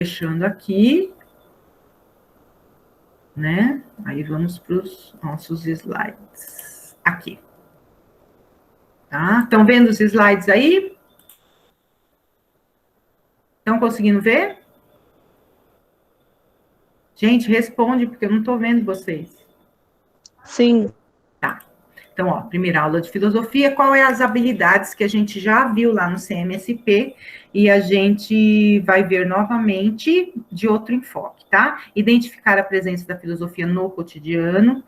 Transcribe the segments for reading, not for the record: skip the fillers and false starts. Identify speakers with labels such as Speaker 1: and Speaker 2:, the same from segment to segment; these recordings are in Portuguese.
Speaker 1: fechando aqui, né? Aí vamos para os nossos slides. Aqui. Tá? Estão vendo os slides aí? Estão conseguindo ver? Gente, responde, porque eu não estou vendo vocês.
Speaker 2: Sim.
Speaker 1: Tá. Então, ó, primeira aula de filosofia, qual é as habilidades que a gente já viu lá no CMSP e a gente vai ver novamente de outro enfoque, tá? Identificar a presença da filosofia no cotidiano,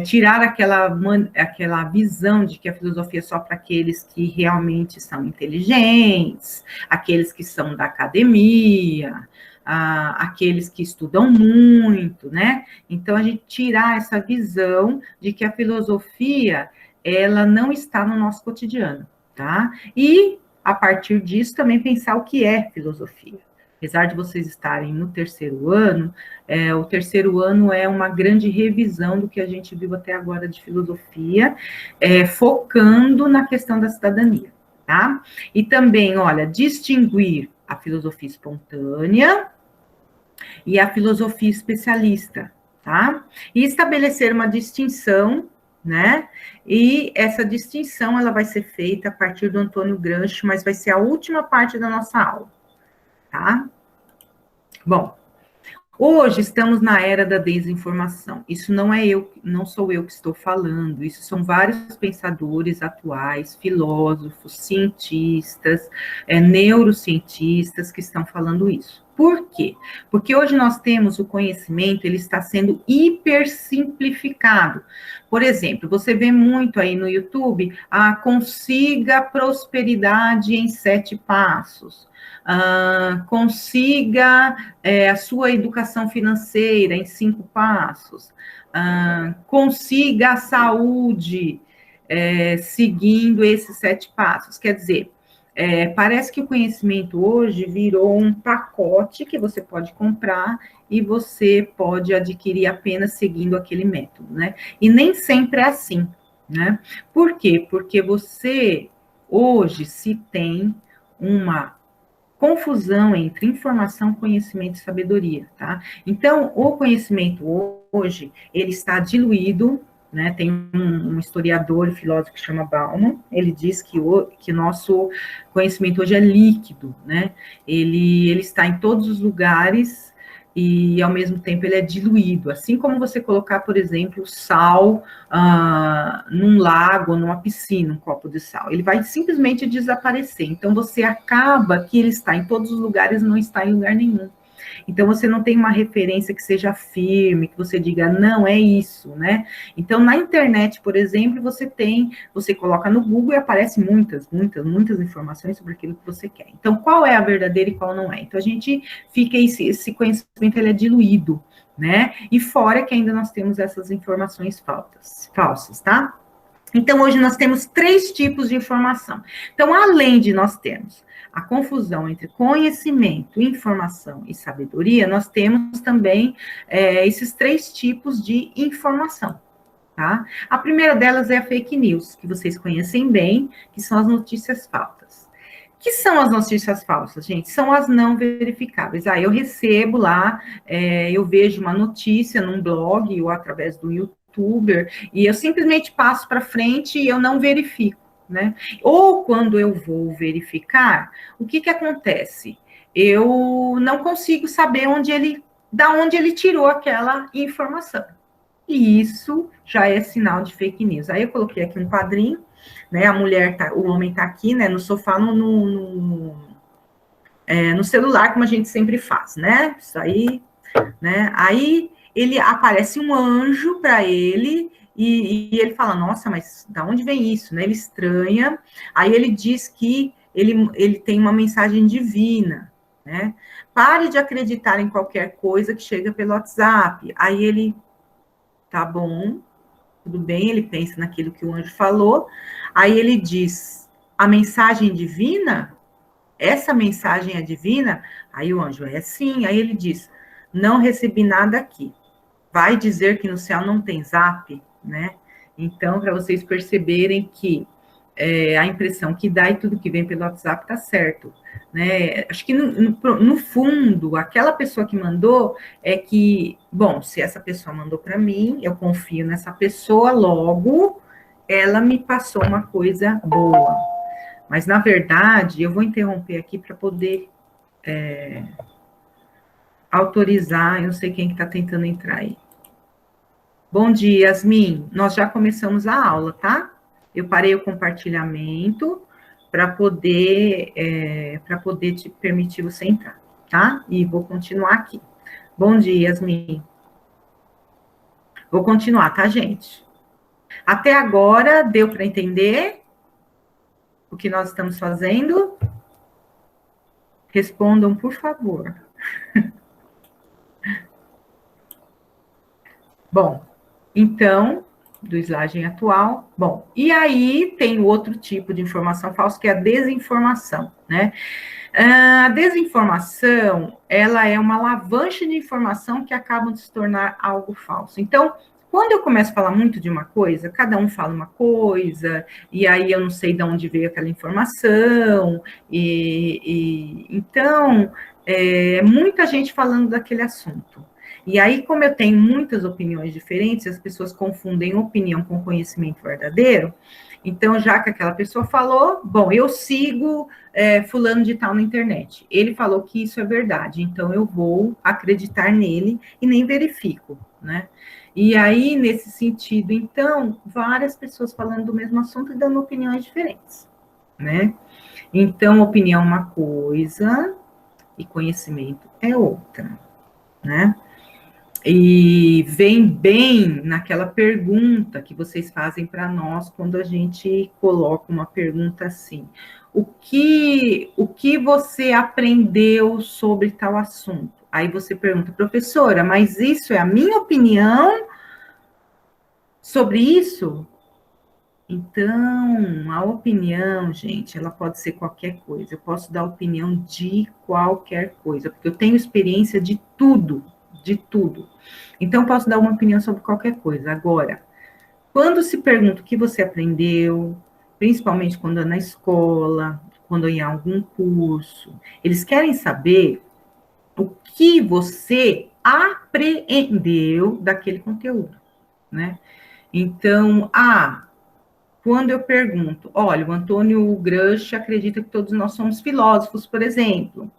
Speaker 1: tirar aquela visão de que a filosofia é só para aqueles que realmente são inteligentes, aqueles que são da academia, aqueles que estudam muito, né? Então, a gente tirar essa visão de que a filosofia, ela não está no nosso cotidiano, tá? E, a partir disso, também pensar o que é filosofia. Apesar de vocês estarem no terceiro ano, o terceiro ano é uma grande revisão do que a gente viu até agora de filosofia, focando na questão da cidadania, tá? E também, olha, distinguir a filosofia espontânea e a filosofia especialista, tá? E estabelecer uma distinção, né? E essa distinção, ela vai ser feita a partir do Antônio Gramsci, mas vai ser a última parte da nossa aula, tá? Bom, hoje estamos na era da desinformação. Isso não sou eu que estou falando, isso são vários pensadores atuais, filósofos, cientistas, neurocientistas que estão falando isso. Por quê? Porque hoje nós temos o conhecimento, ele está sendo hipersimplificado. Por exemplo, você vê muito aí no YouTube, consiga prosperidade em 7 passos. Consiga a sua educação financeira em 5 passos, consiga a saúde seguindo esses 7 passos. Quer dizer, parece que o conhecimento hoje virou um pacote que você pode comprar e você pode adquirir apenas seguindo aquele método, né? E nem sempre é assim, né? Por quê? Porque você hoje se tem uma confusão entre informação, conhecimento e sabedoria, tá? Então, o conhecimento hoje, ele está diluído, né? Tem um historiador e filósofo que chama Bauman, ele diz que o nosso conhecimento hoje é líquido, né? Ele está em todos os lugares e, ao mesmo tempo, ele é diluído. Assim como você colocar, por exemplo, sal num lago, numa piscina, um copo de sal. Ele vai simplesmente desaparecer. Então, você acaba que ele está em todos os lugares, não está em lugar nenhum. Então, você não tem uma referência que seja firme, que você diga, não, é isso, né? Então, na internet, por exemplo, você coloca no Google e aparece muitas informações sobre aquilo que você quer. Então, qual é a verdadeira e qual não é? Então, a gente fica, esse conhecimento, ele é diluído, né? E fora que ainda nós temos essas informações falsas, tá? Então, hoje nós temos 3 tipos de informação. Então, além de nós termos a confusão entre conhecimento, informação e sabedoria, nós temos também esses 3 tipos de informação, tá? A primeira delas é a fake news, que vocês conhecem bem, que são as notícias falsas. Que são as notícias falsas, gente? São as não verificáveis. Eu recebo lá, eu vejo uma notícia num blog ou através do YouTuber, e eu simplesmente passo para frente e eu não verifico, né? Ou quando eu vou verificar, o que acontece? Eu não consigo saber da onde ele tirou aquela informação. E isso já é sinal de fake news. Aí eu coloquei aqui um quadrinho, né? O homem tá aqui, né? No sofá, no celular, como a gente sempre faz, né? Isso aí, né? Aí ele aparece um anjo para ele e ele fala, nossa, mas da onde vem isso, né? Ele estranha. Aí ele diz que ele tem uma mensagem divina, né? Pare de acreditar em qualquer coisa que chega pelo WhatsApp. Aí ele, tá bom, tudo bem, ele pensa naquilo que o anjo falou, aí ele diz, a mensagem divina? Essa mensagem é divina? Aí o anjo, é sim, aí ele diz, não recebi nada aqui, vai dizer que no céu não tem zap, né? Então, para vocês perceberem que a impressão que dá e tudo que vem pelo WhatsApp está certo, né? Acho que no fundo, aquela pessoa que mandou é que, bom, se essa pessoa mandou para mim, eu confio nessa pessoa, logo ela me passou uma coisa boa. Mas, na verdade, eu vou interromper aqui para poder autorizar, eu não sei quem que está tentando entrar aí. Bom dia, Yasmin. Nós já começamos a aula, tá? Eu parei o compartilhamento para poder te permitir você entrar, tá? E vou continuar aqui. Bom dia, Yasmin. Vou continuar, tá, gente? Até agora, deu para entender o que nós estamos fazendo? Respondam, por favor. Bom, então, do slide atual. Bom, e aí tem outro tipo de informação falsa, que é a desinformação, né? A desinformação, ela é uma avalanche de informação que acabam de se tornar algo falso. Então, quando eu começo a falar muito de uma coisa, cada um fala uma coisa, e aí eu não sei de onde veio aquela informação, então, muita gente falando daquele assunto. E aí, como eu tenho muitas opiniões diferentes, as pessoas confundem opinião com conhecimento verdadeiro, então, já que aquela pessoa falou, bom, eu sigo fulano de tal na internet. Ele falou que isso é verdade, então eu vou acreditar nele e nem verifico, né? E aí, nesse sentido, então, várias pessoas falando do mesmo assunto e dando opiniões diferentes, né? Então, opinião é uma coisa e conhecimento é outra, né? E vem bem naquela pergunta que vocês fazem para nós quando a gente coloca uma pergunta assim: o que você aprendeu sobre tal assunto? Aí você pergunta, professora, mas isso é a minha opinião sobre isso? Então, a opinião, gente, ela pode ser qualquer coisa. Eu posso dar opinião de qualquer coisa, porque eu tenho experiência de tudo, de tudo. Então, eu posso dar uma opinião sobre qualquer coisa. Agora, quando se pergunta o que você aprendeu, principalmente quando é na escola, quando é em algum curso, eles querem saber o que você apreendeu daquele conteúdo, né? Então, quando eu pergunto, olha, o Antônio Gramsci acredita que todos nós somos filósofos, por exemplo.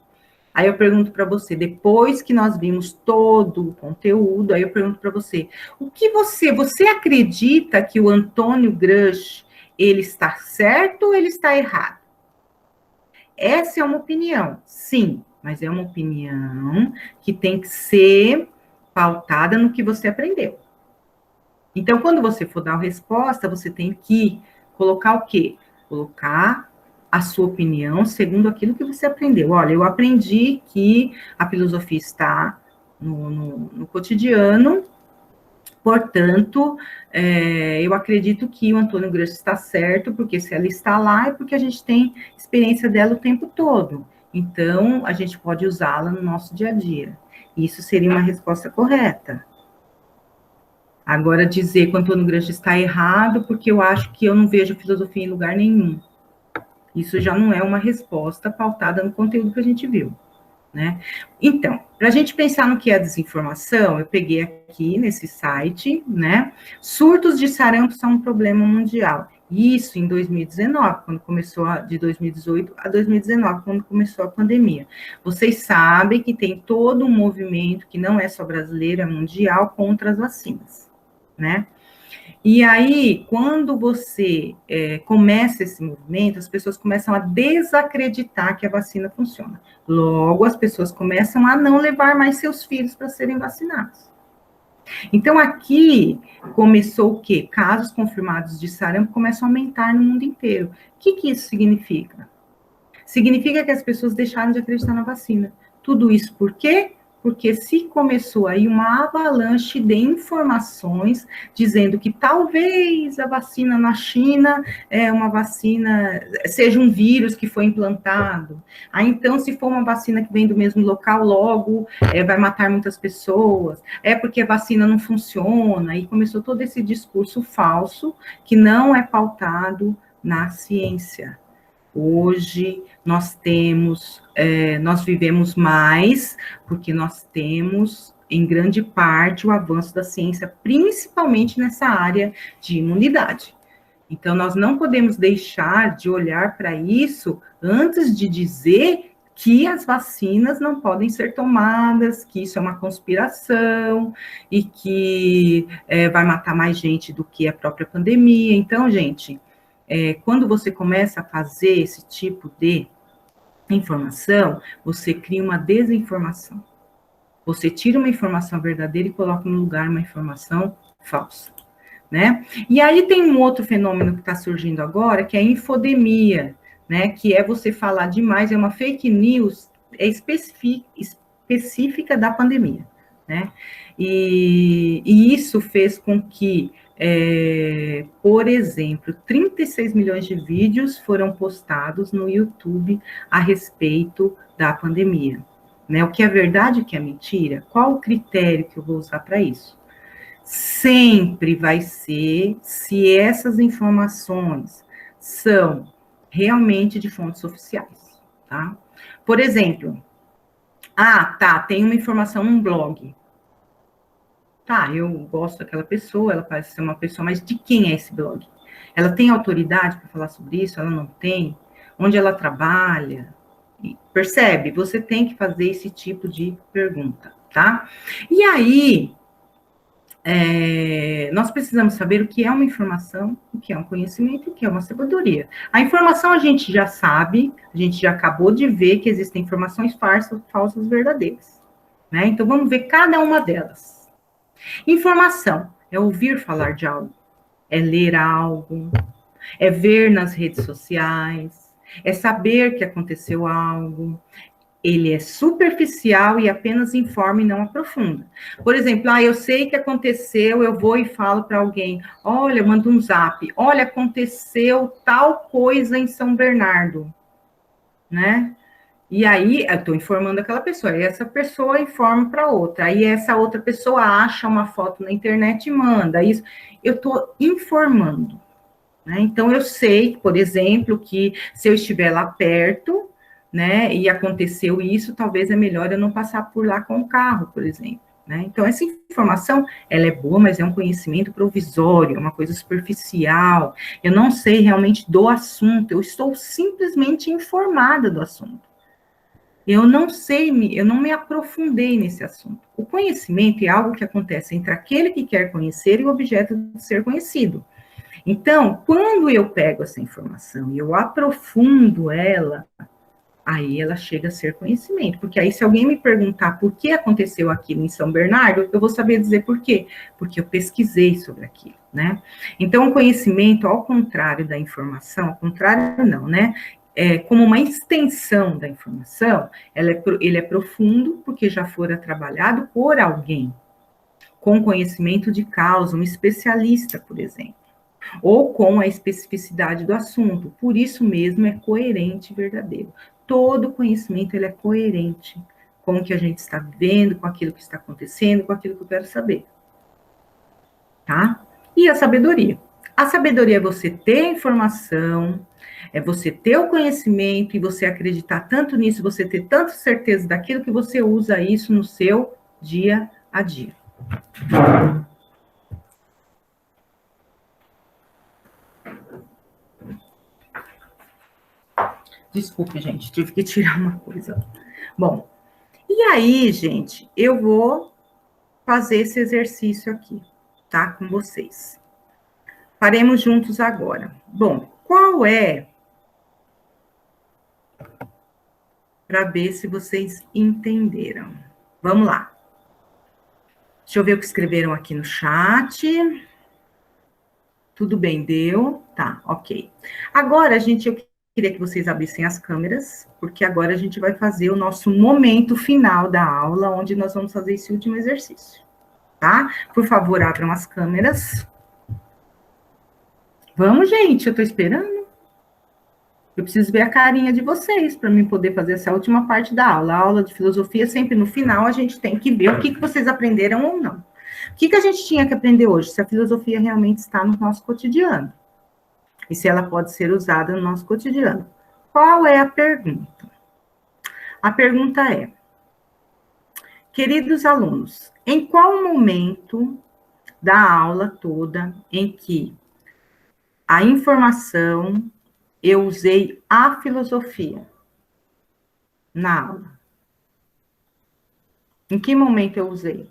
Speaker 1: Aí eu pergunto para você, depois que nós vimos todo o conteúdo, aí eu pergunto para você, o que você acredita que o Antônio Gramsci, ele está certo ou ele está errado? Essa é uma opinião, sim, mas é uma opinião que tem que ser pautada no que você aprendeu. Então, quando você for dar a resposta, você tem que colocar o quê? Colocar a sua opinião segundo aquilo que você aprendeu. Olha, eu aprendi que a filosofia está no cotidiano, portanto, eu acredito que o Antônio Gramsci está certo, porque se ela está lá, é porque a gente tem experiência dela o tempo todo. Então, a gente pode usá-la no nosso dia a dia. Isso seria uma resposta correta. Agora, dizer que o Antônio Gramsci está errado, porque eu acho que eu não vejo filosofia em lugar nenhum. Isso já não é uma resposta pautada no conteúdo que a gente viu, né? Então, para a gente pensar no que é desinformação, eu peguei aqui nesse site, né? Surtos de sarampo são um problema mundial. Isso em 2019, quando começou, de 2018 a 2019, quando começou a pandemia. Vocês sabem que tem todo um movimento, que não é só brasileiro, é mundial, contra as vacinas, né? E aí, quando você começa esse movimento, as pessoas começam a desacreditar que a vacina funciona. Logo, as pessoas começam a não levar mais seus filhos para serem vacinados. Então, aqui começou o quê? Casos confirmados de sarampo começam a aumentar no mundo inteiro. O que isso significa? Significa que as pessoas deixaram de acreditar na vacina. Tudo isso por quê? Porque se começou aí uma avalanche de informações dizendo que talvez a vacina na China seja um vírus que foi implantado. Aí, então, se for uma vacina que vem do mesmo local, logo vai matar muitas pessoas. É porque a vacina não funciona. E começou todo esse discurso falso que não é pautado na ciência. Hoje nós vivemos mais, porque nós temos, em grande parte, o avanço da ciência, principalmente nessa área de imunidade. Então, nós não podemos deixar de olhar para isso antes de dizer que as vacinas não podem ser tomadas, que isso é uma conspiração e que vai matar mais gente do que a própria pandemia. Então, gente, quando você começa a fazer esse tipo de informação, você cria uma desinformação. Você tira uma informação verdadeira e coloca no lugar uma informação falsa, né? E aí tem um outro fenômeno que está surgindo agora, que é a infodemia, né? Que é você falar demais, é uma fake news específica da pandemia, né? E isso fez com que, por exemplo, 36 milhões de vídeos foram postados no YouTube a respeito da pandemia, né? O que é verdade e o que é mentira? Qual o critério que eu vou usar para isso? Sempre vai ser se essas informações são realmente de fontes oficiais, tá? Por exemplo, tem uma informação num blog. Tá, eu gosto daquela pessoa, ela parece ser uma pessoa, mas de quem é esse blog? Ela tem autoridade para falar sobre isso? Ela não tem? Onde ela trabalha? Percebe? Você tem que fazer esse tipo de pergunta, tá? E aí, nós precisamos saber o que é uma informação, o que é um conhecimento e o que é uma sabedoria. A informação a gente já sabe, a gente já acabou de ver que existem informações falsas verdadeiras, né? Então, vamos ver cada uma delas. Informação é ouvir falar de algo, é ler algo, é ver nas redes sociais, é saber que aconteceu algo. Ele é superficial e apenas informa e não aprofunda. Por exemplo, eu sei que aconteceu, eu vou e falo para alguém, olha, eu mando um zap, olha, aconteceu tal coisa em São Bernardo, né? E aí, eu estou informando aquela pessoa, e essa pessoa informa para outra, aí essa outra pessoa acha uma foto na internet e manda isso. Eu estou informando, né? Então, eu sei, por exemplo, que se eu estiver lá perto, né, e aconteceu isso, talvez é melhor eu não passar por lá com o carro, por exemplo, né? Então, essa informação, ela é boa, mas é um conhecimento provisório, uma coisa superficial. Eu não sei realmente do assunto, eu estou simplesmente informada do assunto. Eu não sei, eu não me aprofundei nesse assunto. O conhecimento é algo que acontece entre aquele que quer conhecer e o objeto de ser conhecido. Então, quando eu pego essa informação e eu aprofundo ela, aí ela chega a ser conhecimento. Porque aí, se alguém me perguntar por que aconteceu aquilo em São Bernardo, eu vou saber dizer por quê. Porque eu pesquisei sobre aquilo, né? Então, o conhecimento, ao contrário da informação, ao contrário não, né? Como uma extensão da informação, ele é profundo, porque já fora trabalhado por alguém, com conhecimento de causa, um especialista, por exemplo, ou com a especificidade do assunto, por isso mesmo é coerente e verdadeiro. Todo conhecimento, ele é coerente com o que a gente está vivendo, com aquilo que está acontecendo, com aquilo que eu quero saber, tá? E a sabedoria? A sabedoria é você ter a informação, é você ter o conhecimento e você acreditar tanto nisso, você ter tanta certeza daquilo que você usa isso no seu dia a dia. Desculpe, gente, tive que tirar uma coisa. Bom, e aí, gente, eu vou fazer esse exercício aqui, tá? Com vocês. Faremos juntos agora. Bom, qual é... Para ver se vocês entenderam. Vamos lá. Deixa eu ver o que escreveram aqui no chat. Tudo bem, deu? Tá, ok. Agora, gente, eu queria que vocês abrissem as câmeras, porque agora a gente vai fazer o nosso momento final da aula, onde nós vamos fazer esse último exercício, tá? Por favor, abram as câmeras. Vamos, gente, eu tô esperando. Eu preciso ver a carinha de vocês para mim poder fazer essa última parte da aula. A aula de filosofia, sempre no final, a gente tem que ver o que vocês aprenderam ou não. O que a gente tinha que aprender hoje? Se a filosofia realmente está no nosso cotidiano. e se ela pode ser usada no nosso cotidiano. Qual é a pergunta? A pergunta é: queridos alunos, em qual momento da aula toda em que a informação eu usei a filosofia na aula? Em que momento eu usei?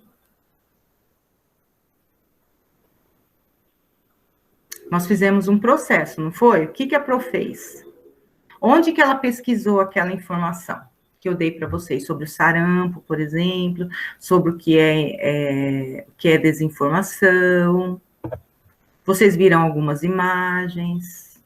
Speaker 1: Nós fizemos um processo, não foi? O que a Prof fez? Onde que ela pesquisou aquela informação que eu dei para vocês sobre o sarampo, por exemplo, sobre o que é desinformação? Vocês viram algumas imagens?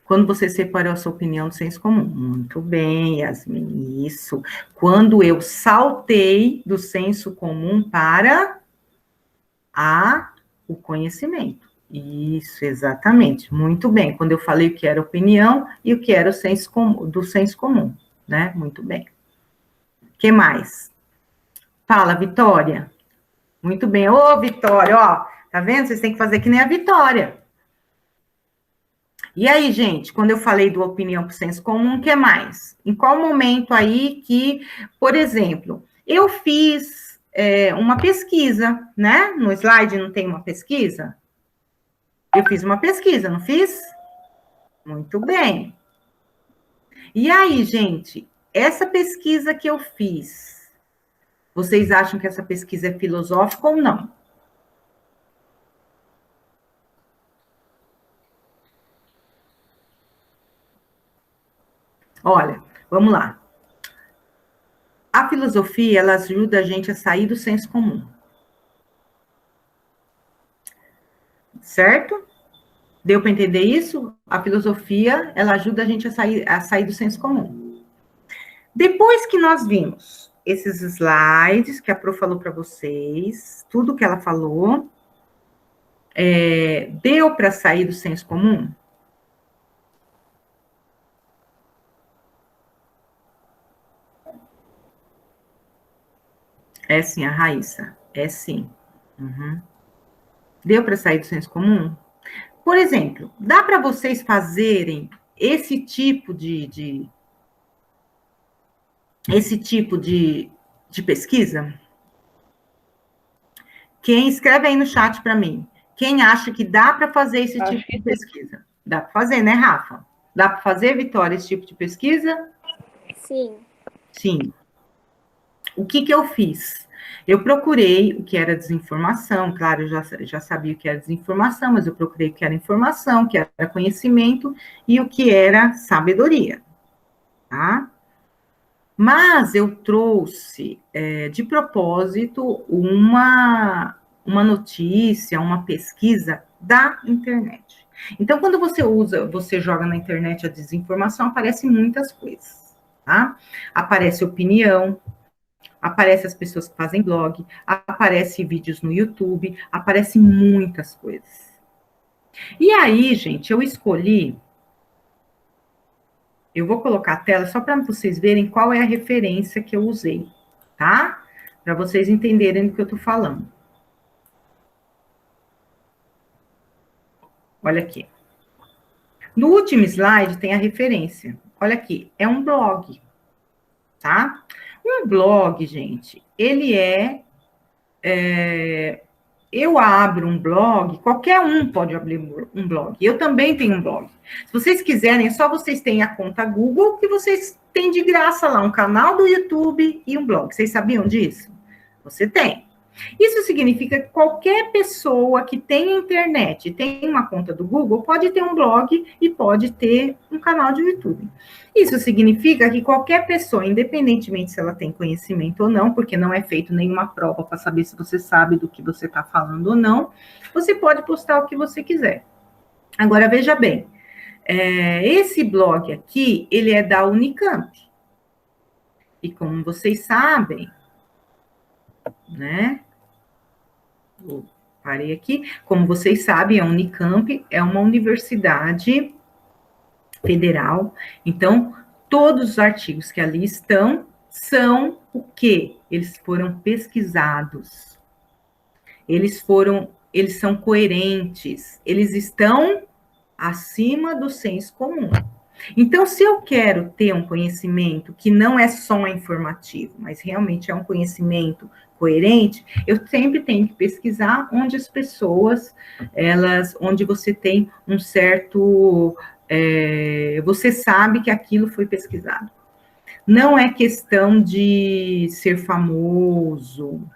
Speaker 1: Quando você separou a sua opinião do senso comum? Muito bem, Yasmin, isso. Quando eu saltei do senso comum para o conhecimento. Isso, exatamente. Muito bem. Quando eu falei o que era opinião e o que era o senso comum, do senso comum, né? Muito bem. O que mais? Fala, Vitória. Muito bem. Ô, Vitória, ó, tá vendo? Vocês têm que fazer que nem a Vitória. E aí, gente, quando eu falei do opinião para o senso comum, o que mais? Em qual momento aí que, por exemplo, eu fiz uma pesquisa, né? No slide não tem uma pesquisa? Eu fiz uma pesquisa, não fiz? Muito bem. E aí, gente, essa pesquisa que eu fiz, vocês acham que essa pesquisa é filosófica ou não? Olha, vamos lá. A filosofia, ela ajuda a gente a sair do senso comum. Certo? Deu para entender isso? A filosofia, ela ajuda a gente a sair do senso comum. Depois que nós vimos esses slides que a Pro falou para vocês, tudo que ela falou, deu para sair do senso comum? É sim, a Raíssa. É sim. Uhum. Deu para sair do senso comum? Por exemplo, dá para vocês fazerem esse tipo de pesquisa? Quem escreve aí no chat para mim? Quem acha que dá para fazer esse tipo de pesquisa? Dá para fazer, né, Rafa? Dá para fazer, Vitória, esse tipo de pesquisa?
Speaker 3: Sim.
Speaker 1: Sim. O que eu fiz? Eu procurei o que era desinformação, claro, eu já sabia o que era desinformação, mas eu procurei o que era informação, o que era conhecimento e o que era sabedoria, tá? Mas eu trouxe, de propósito, uma notícia, uma pesquisa da internet. Então, quando você joga na internet a desinformação, aparecem muitas coisas, tá? Aparece opinião, aparece as pessoas que fazem blog, aparece vídeos no YouTube, aparece muitas coisas. E aí, gente, eu vou colocar a tela só para vocês verem qual é a referência que eu usei, tá? Para vocês entenderem do que eu estou falando. Olha aqui. No último slide tem a referência. Olha aqui, é um blog, tá? Um blog, gente, ele eu abro um blog, qualquer um pode abrir um blog. Eu também tenho um blog. Se vocês quiserem, é só vocês terem a conta Google, que vocês têm de graça lá um canal do YouTube e um blog. Vocês sabiam disso? Você tem. Isso significa que qualquer pessoa que tem internet, tem uma conta do Google, pode ter um blog e pode ter um canal de YouTube. Isso significa que qualquer pessoa, independentemente se ela tem conhecimento ou não, porque não é feito nenhuma prova para saber se você sabe do que você está falando ou não, você pode postar o que você quiser. Agora, veja bem, esse blog aqui, ele é da Unicamp. E como vocês sabem, né? Eu parei aqui. Como vocês sabem, a Unicamp é uma universidade federal. Então, todos os artigos que ali estão são o quê? Eles foram pesquisados. eles são coerentes, eles estão acima do senso comum. Então, se eu quero ter um conhecimento que não é só informativo, mas realmente é um conhecimento coerente, eu sempre tenho que pesquisar onde as pessoas, onde você tem um certo, você sabe que aquilo foi pesquisado. Não é questão de ser famoso,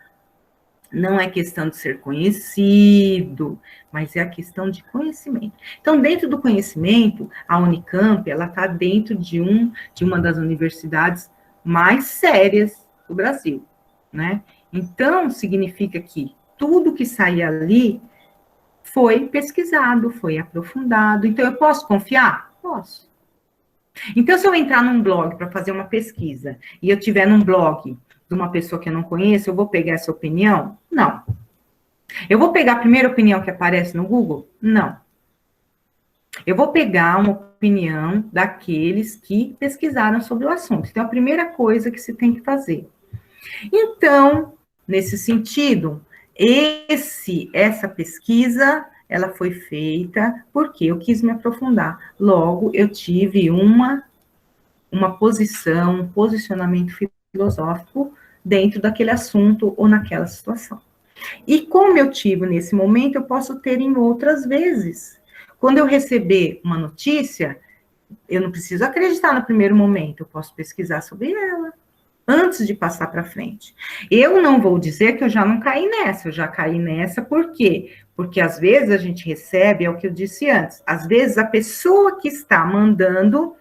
Speaker 1: não é questão de ser conhecido, mas é a questão de conhecimento. Então, dentro do conhecimento, a Unicamp, ela está dentro de uma das universidades mais sérias do Brasil, né? Então, significa que tudo que sai ali foi pesquisado, foi aprofundado. Então, eu posso confiar? Posso. Então, se eu entrar num blog para fazer uma pesquisa, e eu tiver num blog de uma pessoa que eu não conheço, eu vou pegar essa opinião? Não. Eu vou pegar a primeira opinião que aparece no Google? Não. Eu vou pegar uma opinião daqueles que pesquisaram sobre o assunto. Então, a primeira coisa que se tem que fazer. Então, nesse sentido, essa pesquisa, ela foi feita porque eu quis me aprofundar. Logo, eu tive uma posição, um posicionamento filosófico dentro daquele assunto ou naquela situação. E como eu tive nesse momento, eu posso ter em outras vezes. Quando eu receber uma notícia, eu não preciso acreditar no primeiro momento, eu posso pesquisar sobre ela antes de passar para frente. Eu não vou dizer que eu já não caí nessa, eu já caí nessa, por quê? Porque às vezes a gente recebe, é o que eu disse antes, às vezes a pessoa que está mandando,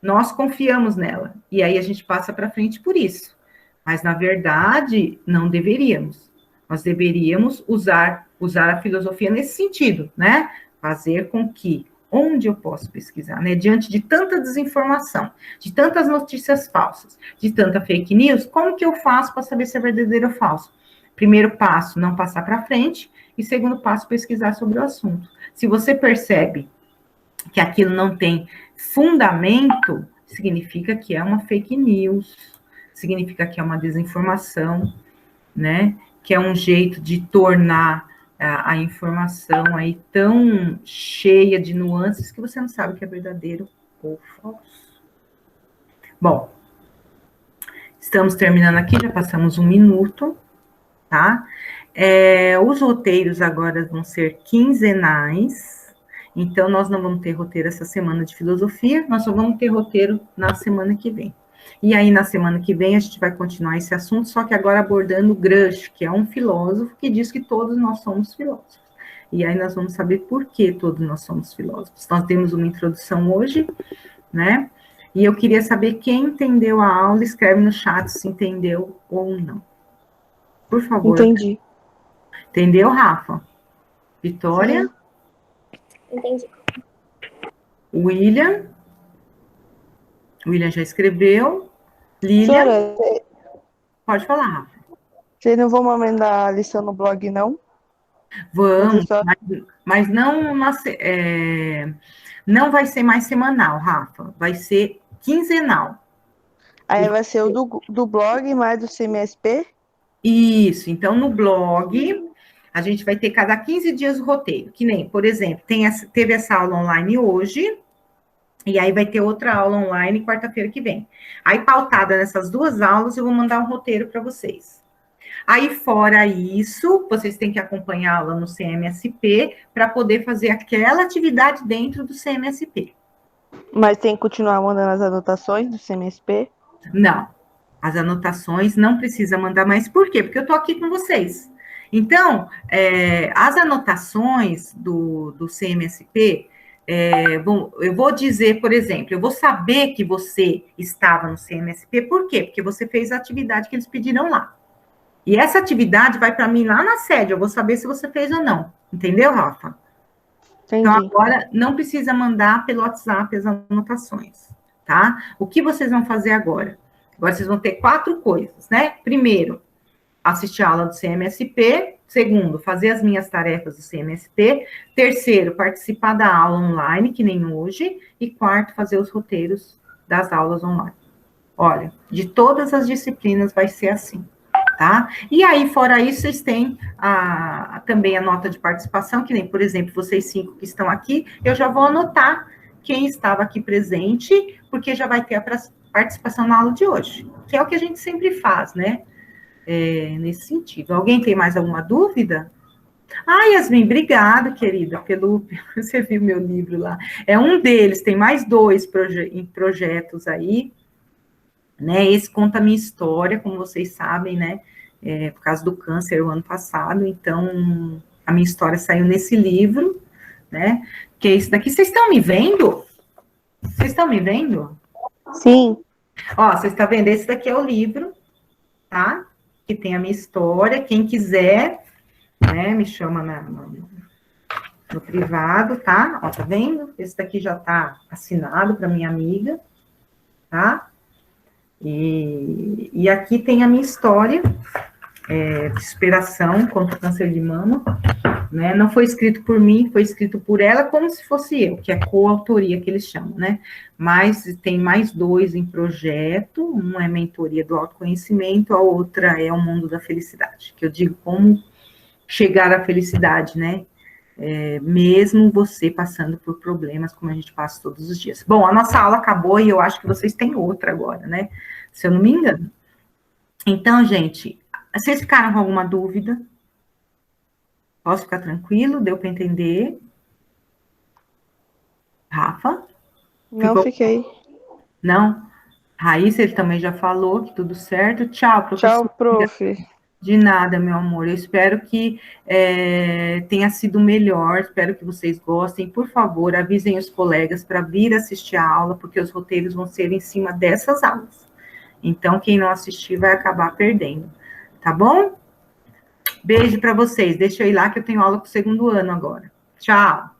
Speaker 1: nós confiamos nela, e aí a gente passa para frente por isso. Mas, na verdade, não deveríamos. Nós deveríamos usar a filosofia nesse sentido, né? Fazer com que, onde eu posso pesquisar, né? Diante de tanta desinformação, de tantas notícias falsas, de tanta fake news, como que eu faço para saber se é verdadeiro ou falso? Primeiro passo, não passar para frente, e segundo passo, pesquisar sobre o assunto. Se você percebe que aquilo não tem fundamento, significa que é uma fake news, significa que é uma desinformação, né? Que é um jeito de tornar a informação aí tão cheia de nuances que você não sabe o que é verdadeiro ou falso. Bom, estamos terminando aqui, já passamos 1 minuto, tá? Os roteiros agora vão ser quinzenais, então nós não vamos ter roteiro essa semana de filosofia, nós só vamos ter roteiro na semana que vem. E aí, na semana que vem, a gente vai continuar esse assunto, só que agora abordando Gramsci, que é um filósofo que diz que todos nós somos filósofos. E aí nós vamos saber por que todos nós somos filósofos. Nós temos uma introdução hoje, né? E eu queria saber quem entendeu a aula, escreve no chat se entendeu ou não. Por favor.
Speaker 2: Entendi.
Speaker 1: Entendeu, Rafa? Vitória?
Speaker 3: Sim. Entendi.
Speaker 1: William? William já escreveu. Lilian?
Speaker 2: Senhora,
Speaker 1: Pode falar, Rafa.
Speaker 2: vocês não vão mandar a lição no blog, não?
Speaker 1: Vamos,
Speaker 2: Só...
Speaker 1: mas não, não vai ser mais semanal, Rafa. Vai ser quinzenal.
Speaker 2: Aí vai ser o do blog mais do CMSP?
Speaker 1: Isso, então no blog a gente vai ter cada 15 dias o roteiro, que nem, por exemplo, teve essa aula online hoje, e aí vai ter outra aula online quarta-feira que vem. Aí, pautada nessas 2 aulas, eu vou mandar um roteiro para vocês. Aí, fora isso, vocês têm que acompanhar a aula no CMSP para poder fazer aquela atividade dentro do CMSP.
Speaker 2: Mas tem que continuar mandando as anotações do CMSP?
Speaker 1: Não, as anotações não precisa mandar mais. Por quê? Porque eu estou aqui com vocês. Então, as anotações do CMSP, bom, eu vou dizer, por exemplo, eu vou saber que você estava no CMSP, por quê? Porque você fez a atividade que eles pediram lá. E essa atividade vai para mim lá na sede, eu vou saber se você fez ou não. Entendeu, Rafa?
Speaker 2: Entendi.
Speaker 1: Então, agora, não precisa mandar pelo WhatsApp as anotações, tá? O que vocês vão fazer agora? Agora, vocês vão ter 4 coisas, né? Primeiro, assistir a aula do CMSP. Segundo, fazer as minhas tarefas do CMSP. Terceiro, participar da aula online, que nem hoje. E quarto, fazer os roteiros das aulas online. Olha, de todas as disciplinas vai ser assim. tá? E aí, fora isso, vocês têm também a nota de participação, que nem, por exemplo, vocês 5 que estão aqui, eu já vou anotar quem estava aqui presente, porque já vai ter a participação na aula de hoje, que é o que a gente sempre faz, né? Nesse sentido. Alguém tem mais alguma dúvida? Yasmin, obrigada, querida, você viu meu livro lá. É um deles, tem mais 2 projetos aí, né? Esse conta a minha história, como vocês sabem, né? Por causa do câncer o ano passado, então a minha história saiu nesse livro, né? Que é esse daqui. Vocês estão me vendo? Vocês estão me vendo?
Speaker 2: Sim.
Speaker 1: Ó, vocês estão vendo? Esse daqui é o livro, tá? Que tem a minha história. Quem quiser, né? Me chama no privado, tá? Ó, tá vendo? Esse daqui já tá assinado para minha amiga, tá? E aqui tem a minha história de superação contra o câncer de mama, né? Não foi escrito por mim, foi escrito por ela, como se fosse eu, que é coautoria que eles chamam, né? Mas tem mais 2 em projeto, uma é mentoria do autoconhecimento, a outra é o mundo da felicidade, que eu digo como chegar à felicidade, né? Mesmo você passando por problemas como a gente passa todos os dias. Bom, a nossa aula acabou e eu acho que vocês têm outra agora, né? Se eu não me engano. Então, gente, vocês ficaram com alguma dúvida? Posso ficar tranquilo? Deu para entender? Rafa?
Speaker 2: Não fiquei.
Speaker 1: Não? Raíssa, ele também já falou que tudo certo. Tchau, professor.
Speaker 2: Tchau, prof.
Speaker 1: De nada, meu amor. Eu espero que tenha sido melhor. Espero que vocês gostem. Por favor, avisem os colegas para vir assistir a aula, porque os roteiros vão ser em cima dessas aulas. Então, quem não assistir vai acabar perdendo. Tá bom? Beijo para vocês. Deixa eu ir lá que eu tenho aula com o 2º ano agora. Tchau.